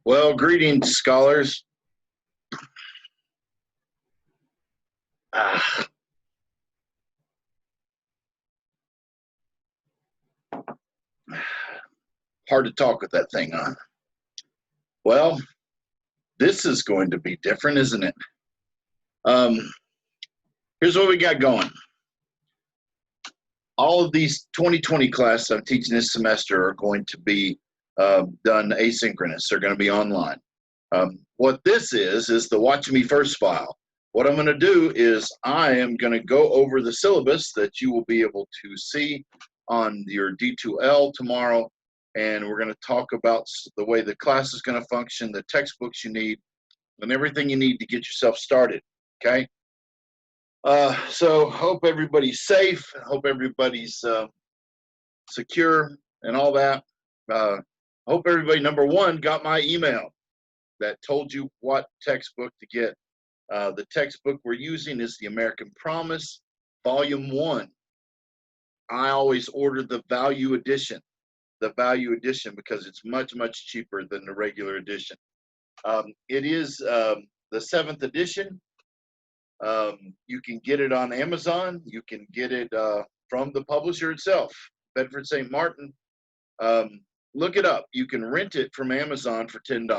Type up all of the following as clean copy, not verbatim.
Well, greetings, scholars. Ah, hard to talk with that thing on. Well, this is going to be different, isn't it? Um, Here's what we got going. All of these 2020 classes I'm teaching this semester are going to be done asynchronous. They're going to be online. What this is the Watch Me First file. What I'm going to do is I am going to go over the syllabus that you will be able to see on your D2L tomorrow, and we're going to talk about the way the class is going to function, the textbooks you need, and everything you need to get yourself started, okay? So hope everybody's safe. Hope everybody's secure and all that. Hope everybody, number one, got my email that told you what textbook to get. The textbook we're using is the American Promise, Volume 1. I always order the value edition because it's much, much cheaper than the regular edition. It is the 7th edition. You can get it on Amazon. You can get it from the publisher itself, Bedford St. Martin. Look it up. You can rent it from Amazon for $10.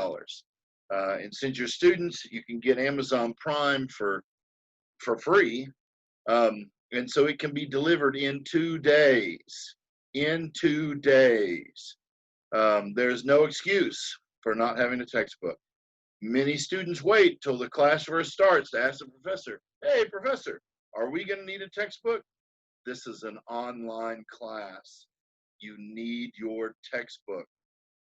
And since you're students, you can get Amazon Prime for free. And so it can be delivered in 2 days. In 2 days. There's no excuse for not having a textbook. Many students wait till the class first starts to ask the professor, hey, professor, are we going to need a textbook? This is an online class. You need your textbook.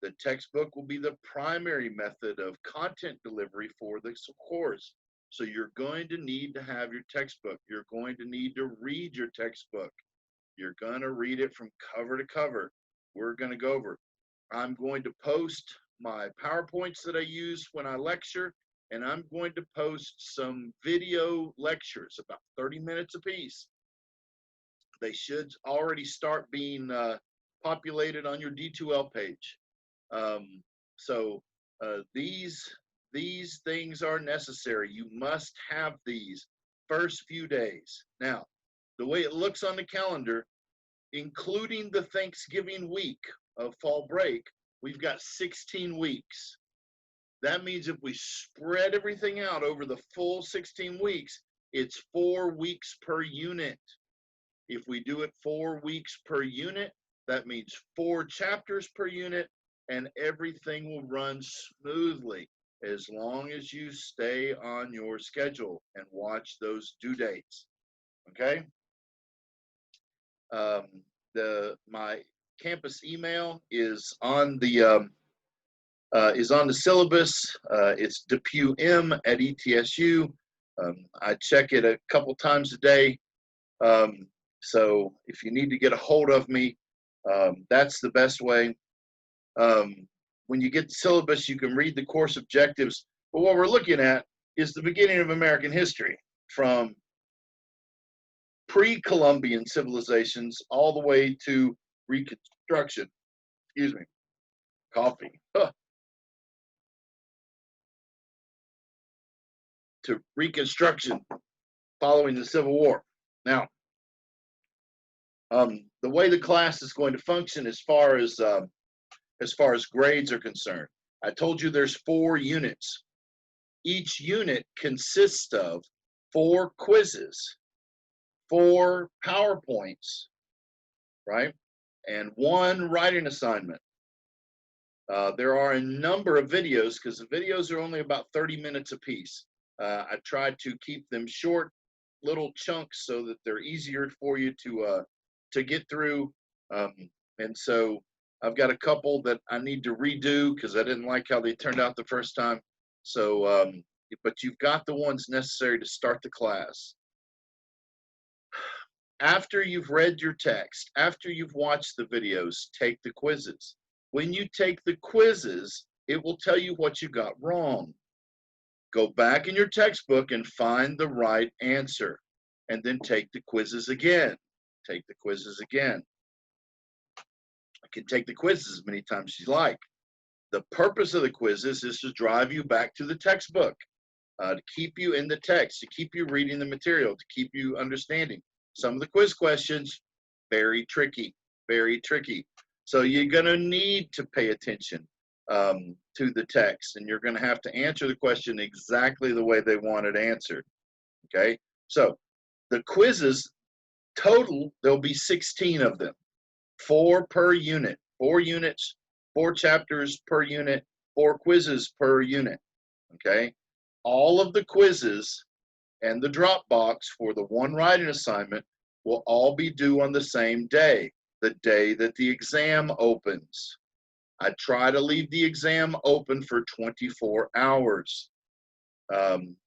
The textbook will be the primary method of content delivery for this course. So you're going to need to have your textbook. You're going to need to read your textbook. You're going to read it from cover to cover. We're going to go over. I'm going to post my PowerPoints that I use when I lecture, and I'm going to post some video lectures, about 30 minutes apiece. They should already start being populated on your D2L page. These things are necessary. You must have these first few days. Now, the way it looks on the calendar, including the Thanksgiving week of fall break, we've got 16 weeks. That means if we spread everything out over the full 16 weeks, it's 4 weeks per unit. If we do it 4 weeks per unit, that means 4 chapters per unit, and everything will run smoothly as long as you stay on your schedule and watch those due dates. Okay? My campus email is on the syllabus. It's depum@etsu. I check it a couple times a day. So if you need to get a hold of me, that's the best way. When you get the syllabus, you can read the course objectives. But what we're looking at is the beginning of American history, from pre-Columbian civilizations all the way to Reconstruction. Excuse me, coffee. To Reconstruction following the Civil War. Now, the way the class is going to function as far as grades are concerned, I told you there's 4 units. Each unit consists of 4 quizzes, 4 PowerPoints, right? And 1 writing assignment. There are a number of videos because the videos are only about 30 minutes apiece. I tried to keep them short, little chunks so that they're easier for you to get through. And so I've got a couple that I need to redo because I didn't like how they turned out the first time. So, but you've got the ones necessary to start the class. After you've read your text, after you've watched the videos, take the quizzes. When you take the quizzes, it will tell you what you got wrong. Go back in your textbook and find the right answer, and then take the quizzes again. Take the quizzes again. You can take the quizzes as many times as you like. The purpose of the quizzes is to drive you back to the textbook, to keep you in the text, to keep you reading the material, to keep you understanding. Some of the quiz questions, very tricky, very tricky. So you're going to need to pay attention to the text, and you're going to have to answer the question exactly the way they want it answered. Okay, so the quizzes total, there'll be 16 of them, 4 per unit, 4 units, 4 chapters per unit, 4 quizzes per unit. Okay, all of the quizzes and the Dropbox for the one writing assignment will all be due on the same day, the day that the exam opens. I try to leave the exam open for 24 hours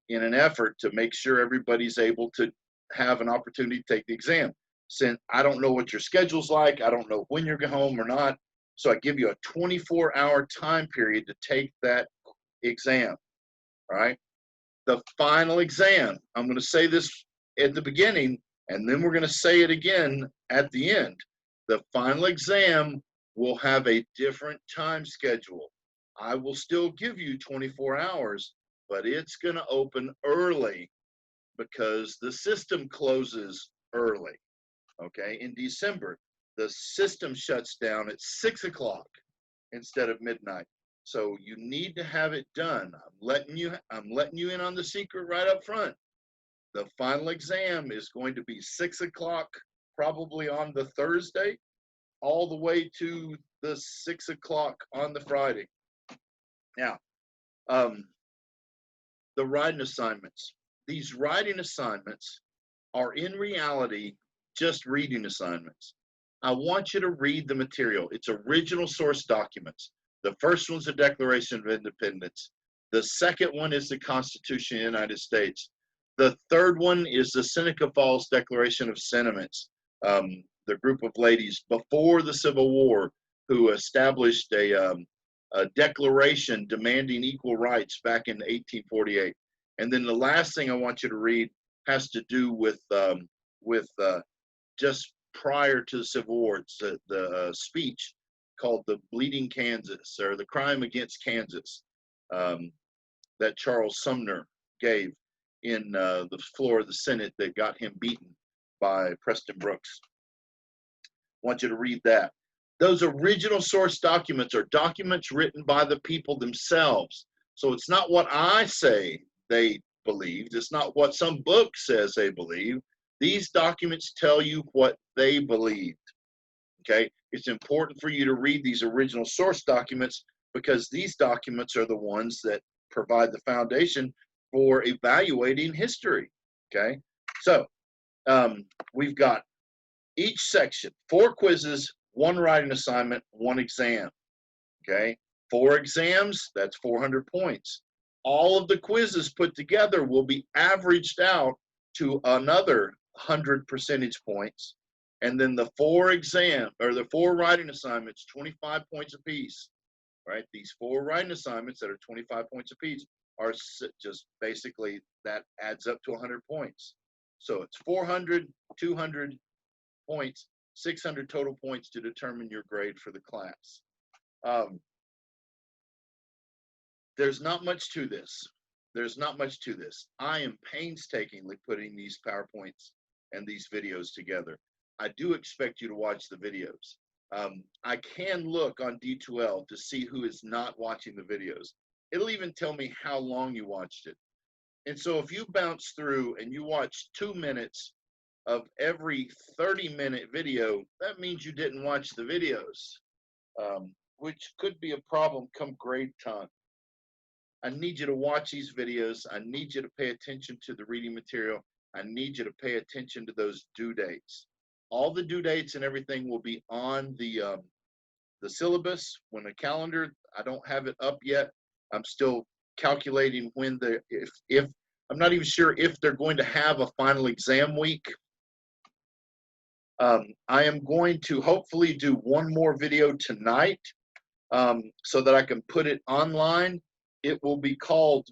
in an effort to make sure everybody's able to have an opportunity to take the exam. Since I don't know what your schedule's like, I don't know when you're going home or not, so I give you a 24-hour time period to take that exam, all right? The final exam, I'm going to say this at the beginning, and then we're going to say it again at the end. The final exam will have a different time schedule. I will still give you 24 hours, but it's going to open early because the system closes early, okay? In December, the system shuts down at 6 o'clock instead of midnight. So you need to have it done. I'm letting you in on the secret right up front. The final exam is going to be 6 o'clock, probably on the Thursday, all the way to the 6 o'clock on the Friday. Now, the writing assignments. These writing assignments are in reality just reading assignments. I want you to read the material. It's original source documents. The first one's the Declaration of Independence. The second one is the Constitution of the United States. The third one is the Seneca Falls Declaration of Sentiments, the group of ladies before the Civil War who established a declaration demanding equal rights back in 1848. And then the last thing I want you to read has to do with just prior to the Civil War. It's the speech called the Bleeding Kansas, or the Crime Against Kansas, that Charles Sumner gave in the floor of the Senate that got him beaten by Preston Brooks. I want you to read that. Those original source documents are documents written by the people themselves. So it's not what I say they believed. It's not what some book says they believe. These documents tell you what they believed. Okay? It's important for you to read these original source documents because these documents are the ones that provide the foundation for evaluating history. Okay? So we've got each section, 4 quizzes, 1 writing assignment, 1 exam. Okay? 4 exams, that's 400 points. All of the quizzes put together will be averaged out to another 100 percentage points. And then the 4 writing assignments, 25 points apiece. Right? These 4 writing assignments that are 25 points apiece are just basically, that adds up to 100 points. So it's 400, 200 points, 600 total points to determine your grade for the class. There's not much to this. There's not much to this. I am painstakingly putting these PowerPoints and these videos together. I do expect you to watch the videos. I can look on D2L to see who is not watching the videos. It'll even tell me how long you watched it. And so if you bounce through and you watch 2 minutes of every 30-minute video, that means you didn't watch the videos, which could be a problem come grade time. I need you to watch these videos. I need you to pay attention to the reading material. I need you to pay attention to those due dates. All the due dates and everything will be on the syllabus. When the calendar, I don't have it up yet. I'm still calculating when if I'm not even sure if they're going to have a final exam week. I am going to hopefully do 1 more video tonight so that I can put it online. It will be called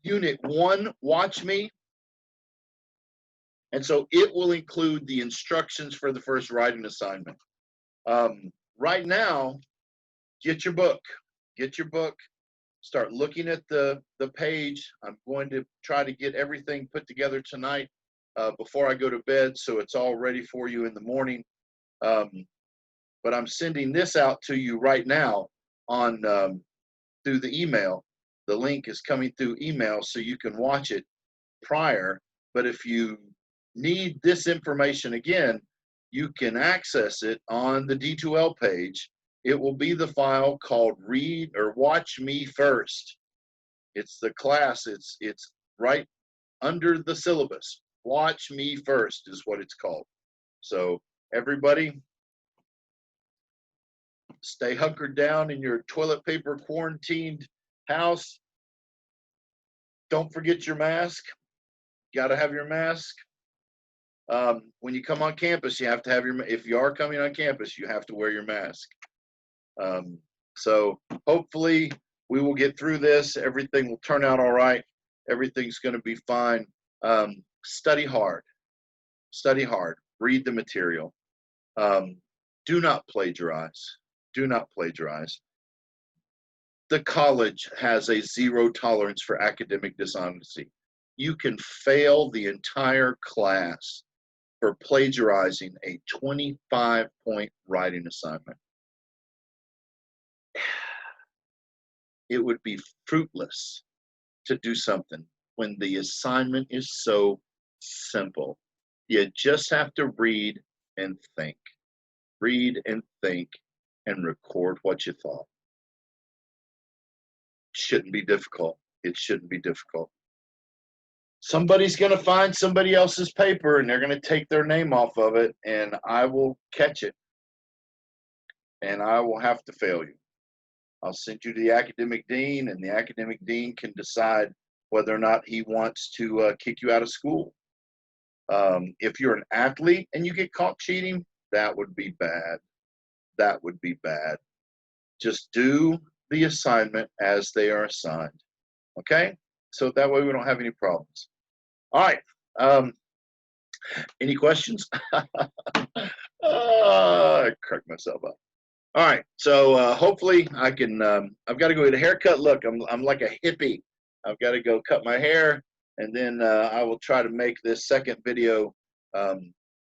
Unit 1, Watch Me. And so it will include the instructions for the first writing assignment. Right now, get your book. Get your book. Start looking at the page. I'm going to try to get everything put together tonight before I go to bed, so it's all ready for you in the morning. But I'm sending this out to you right now on through the email. The link is coming through email, so you can watch it prior. But if you need this information again, you can access it on the D2L page. It will be the file called Read or Watch Me First. It's the class. It's right under the syllabus. Watch Me First is what it's called. So everybody, stay hunkered down in your toilet paper quarantined house. Don't forget your mask. You got to have your mask. When you come on campus, you have to have your, if you are coming on campus, you have to wear your mask. So hopefully we will get through this. Everything will turn out all right. Everything's going to be fine. Study hard. Study hard. Read the material. Do not plagiarize. Do not plagiarize. The college has a zero tolerance for academic dishonesty. You can fail the entire class for plagiarizing a 25-point writing assignment. It would be fruitless to do something when the assignment is so simple. You just have to read and think. Read and think and record what you thought. It shouldn't be difficult. It shouldn't be difficult. Somebody's going to find somebody else's paper and they're going to take their name off of it, and I will catch it. And I will have to fail you. I'll send you to the academic dean, and the academic dean can decide whether or not he wants to kick you out of school. If you're an athlete and you get caught cheating, that would be bad. That would be bad. Just do the assignment as they are assigned. Okay? So that way we don't have any problems. All right. Any questions? I cracked myself up. All right. So hopefully I can, I've got to go get a haircut. Look, I'm like a hippie. I've got to go cut my hair, and then I will try to make this second video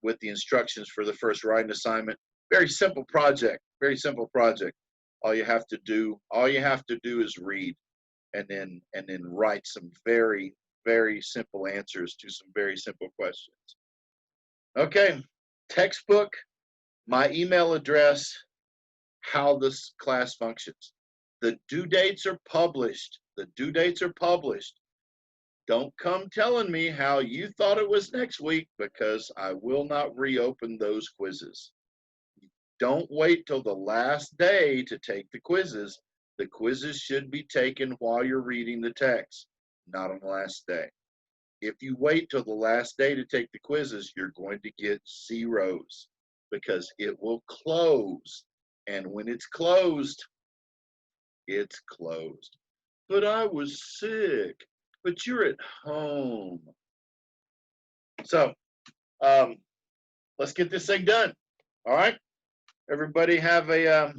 with the instructions for the first writing assignment. Very simple project. Very simple project. All you have to do is read, and then write some very, very simple answers to some very simple questions. Okay. Textbook, my email address, how this class functions. The due dates are published. The due dates are published. Don't come telling me how you thought it was next week, because I will not reopen those quizzes. Don't wait till the last day to take the quizzes. The quizzes should be taken while you're reading the text, not on the last day. If you wait till the last day to take the quizzes, you're going to get zeros, because it will close. And when it's closed, it's closed. But I was sick. But you're at home. So let's get this thing done. All right. Everybody have a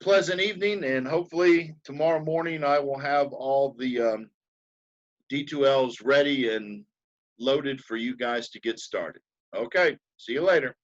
pleasant evening, and hopefully tomorrow morning I will have all the D2Ls ready and loaded for you guys to get started. Okay. See you later.